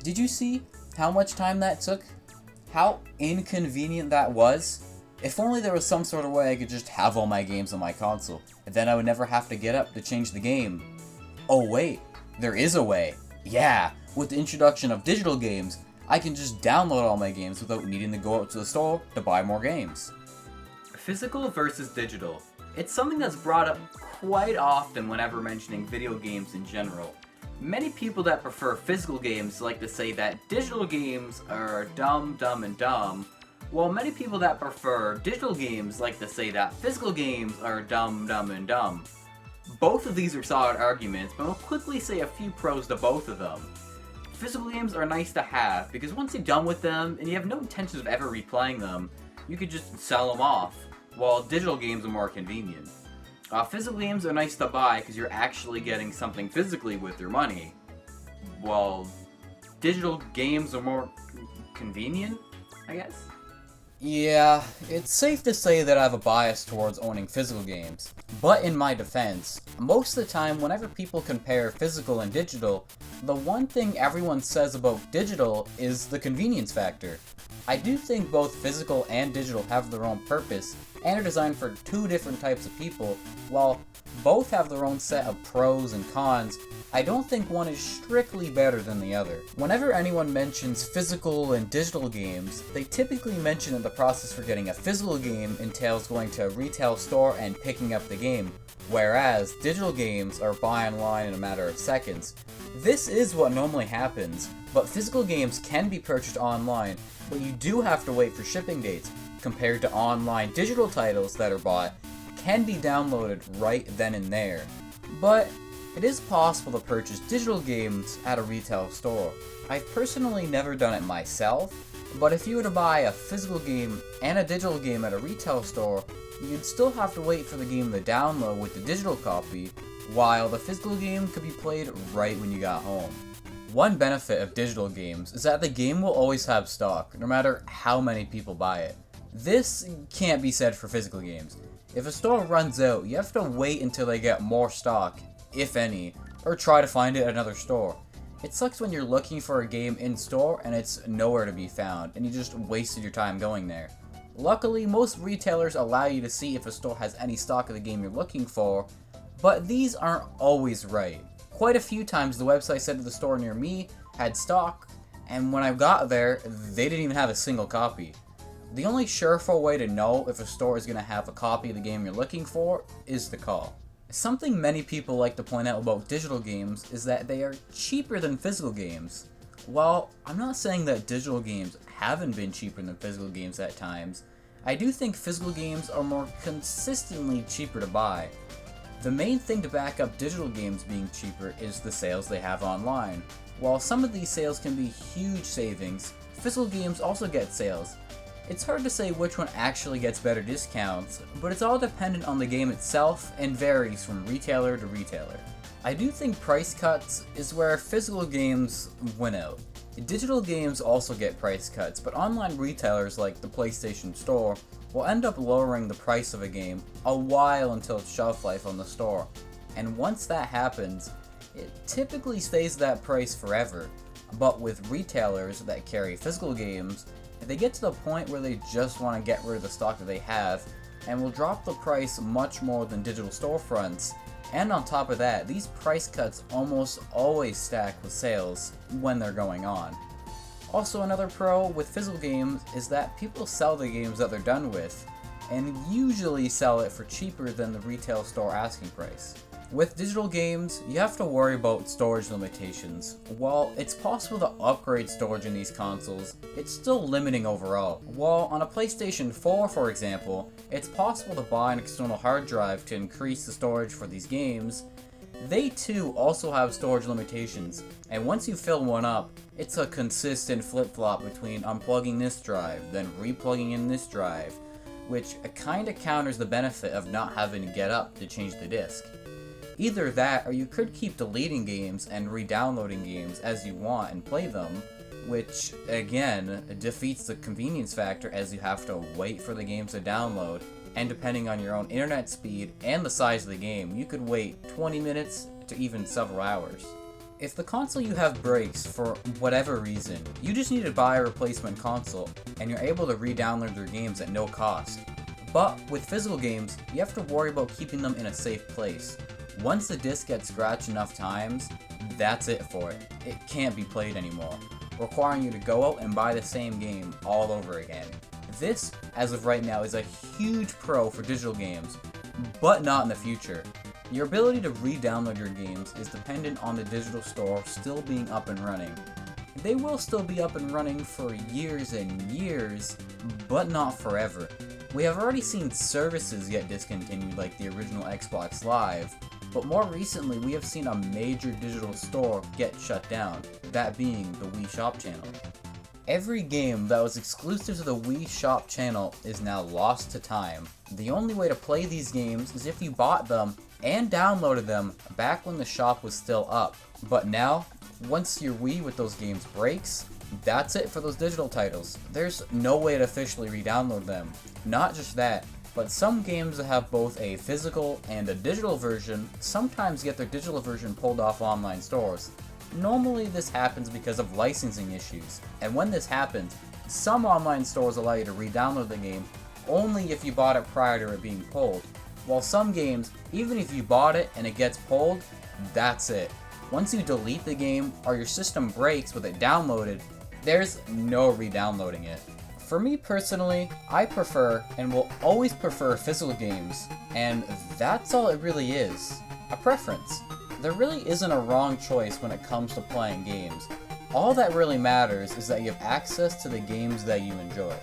Did you see how much time that took? How inconvenient that was? If only there was some sort of way I could just have all my games on my console, and then I would never have to get up to change the game. Oh wait, there is a way. Yeah, with the introduction of digital games, I can just download all my games without needing to go out to the store to buy more games. Physical versus digital. It's something that's brought up quite often whenever mentioning video games in general. Many people that prefer physical games like to say that digital games are dumb, while many people that prefer digital games like to say that physical games are dumb. Both of these are solid arguments, but I'll quickly say a few pros to both of them. Physical games are nice to have because once you're done with them and you have no intentions of ever replaying them, you could just sell them off, while digital games are more convenient. Physical games are nice to buy because you're actually getting something physically with your money, while digital games are more convenient, I guess? Yeah, it's safe to say that I have a bias towards owning physical games. But in my defense, most of the time whenever people compare physical and digital, the one thing everyone says about digital is the convenience factor. I do think both physical and digital have their own purpose and are designed for two different types of people. While both have their own set of pros and cons, I don't think one is strictly better than the other. Whenever anyone mentions physical and digital games, they typically mention that the process for getting a physical game entails going to a retail store and picking up the game, whereas digital games are buy online in a matter of seconds. This is what normally happens, but physical games can be purchased online, but you do have to wait for shipping dates, compared to online digital titles that are bought can be downloaded right then and there. But it is possible to purchase digital games at a retail store. I've personally never done it myself, but if you were to buy a physical game and a digital game at a retail store, you'd still have to wait for the game to download with the digital copy, while the physical game could be played right when you got home. One benefit of digital games is that the game will always have stock, no matter how many people buy it. This can't be said for physical games. If a store runs out, you have to wait until they get more stock, if any, or try to find it at another store. It sucks when you're looking for a game in store and it's nowhere to be found, and you just wasted your time going there. Luckily, most retailers allow you to see if a store has any stock of the game you're looking for, but these aren't always right. Quite a few times the website said the store near me had stock, and when I got there, they didn't even have a single copy. The only surefire way to know if a store is going to have a copy of the game you're looking for is to call. Something many people like to point out about digital games is that they are cheaper than physical games. While I'm not saying that digital games haven't been cheaper than physical games at times, I do think physical games are more consistently cheaper to buy. The main thing to back up digital games being cheaper is the sales they have online. While some of these sales can be huge savings, physical games also get sales. It's hard to say which one actually gets better discounts, but it's all dependent on the game itself and varies from retailer to retailer. I do think price cuts is where physical games win out. Digital games also get price cuts, but online retailers like the PlayStation Store will end up lowering the price of a game a while until its shelf life on the store. And once that happens, it typically stays that price forever. But with retailers that carry physical games, they get to the point where they just want to get rid of the stock that they have and will drop the price much more than digital storefronts. And on top of that, these price cuts almost always stack with sales when they're going on. Also, another pro with physical games is that people sell the games that they're done with, and usually sell it for cheaper than the retail store asking price. With digital games, you have to worry about storage limitations. While it's possible to upgrade storage in these consoles, it's still limiting overall. While on a PlayStation 4, for example, it's possible to buy an external hard drive to increase the storage for these games, they too also have storage limitations, and once you fill one up, it's a consistent flip-flop between unplugging this drive, then replugging in this drive, which kinda counters the benefit of not having to get up to change the disc. Either that, or you could keep deleting games and re-downloading games as you want and play them, which, again, defeats the convenience factor as you have to wait for the games to download, and depending on your own internet speed and the size of the game, you could wait 20 minutes to even several hours. If the console you have breaks for whatever reason, you just need to buy a replacement console and you're able to re-download your games at no cost. But with physical games, you have to worry about keeping them in a safe place. Once the disc gets scratched enough times, that's it for it. It can't be played anymore, requiring you to go out and buy the same game all over again. This, as of right now, is a huge pro for digital games, but not in the future. Your ability to re-download your games is dependent on the digital store still being up and running. They will still be up and running for years and years, but not forever. We have already seen services get discontinued like the original Xbox Live, but more recently we have seen a major digital store get shut down, that being the Wii Shop channel. Every game that was exclusive to the Wii Shop channel is now lost to time. The only way to play these games is if you bought them and downloaded them back when the shop was still up. But now, once your Wii with those games breaks, that's it for those digital titles. There's no way to officially re-download them. Not just that, but some games that have both a physical and a digital version sometimes get their digital version pulled off online stores. Normally this happens because of licensing issues, and when this happens, some online stores allow you to re-download the game only if you bought it prior to it being pulled, while some games, even if you bought it and it gets pulled, that's it. Once you delete the game or your system breaks with it downloaded, there's no re-downloading it. For me personally, I prefer and will always prefer physical games, and that's all it really is. A preference. There really isn't a wrong choice when it comes to playing games. All that really matters is that you have access to the games that you enjoy.